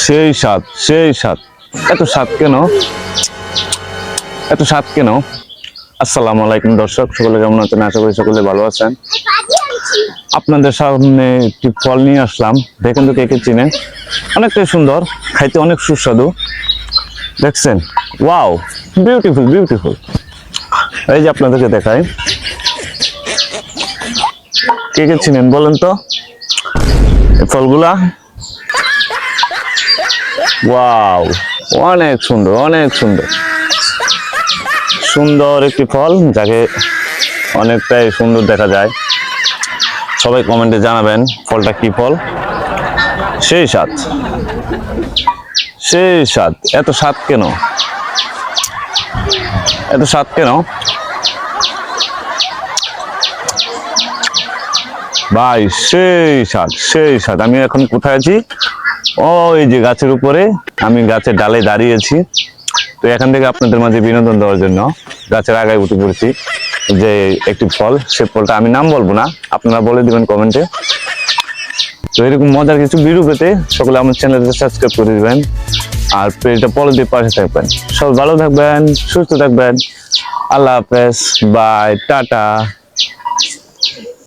সেই স্বাদ, সেই স্বাদ। এত স্বাদ কেন, এত স্বাদ কেন? আসসালামু আলাইকুম দর্শক, সকলে কেমন আছেন? আশা করি সকলে ভালো আছেন। আপনাদের সামনে একটি ফল নিয়ে আসলাম, দেখেন তো কে কে চিনে। অনেকটাই সুন্দর, খাইতে অনেক সুস্বাদু। দেখছেন? Wow, beautiful beautiful. এই যে আপনাদেরকে দেখাই, কে কে চিনেন বলেন তো এই ফলগুলা? ওয়াও, অনেক সুন্দর, অনেক সুন্দর। সুন্দর একটি ফল, যাকে অনেকটাই সুন্দর দেখা যায়। সবাই কমেন্টে জানাবেন ফলটা কি ফল। সেই স্বাদ, সেই স্বাদ। এত স্বাদ কেন, এত স্বাদ কেন ভাই? সেই স্বাদ, সেই স্বাদ। আমি এখন কোথায় আছি? ওই যে গাছের উপরে, আমি গাছের ডালে দাঁড়িয়েছি। তো এখান থেকে আপনাদের মাঝে বিনোদন দেওয়ার জন্য গাছের আগায় উঠে পড়েছি। যে একটি ফল, সে ফলটা আমি নাম বলবো না, আপনারা বলে দিবেন কমেন্টে। তো এরকম মজার কিছু ভিডিও পেতে সকলে আমার চ্যানেলকে সাবস্ক্রাইব করে দিবেন, আর পেজটা ফলো দিয়ে পাশে থাকবেন। সব ভালো থাকবেন, সুস্থ থাকবেন। আল্লাহ হাফেজ, বাই, টাটা।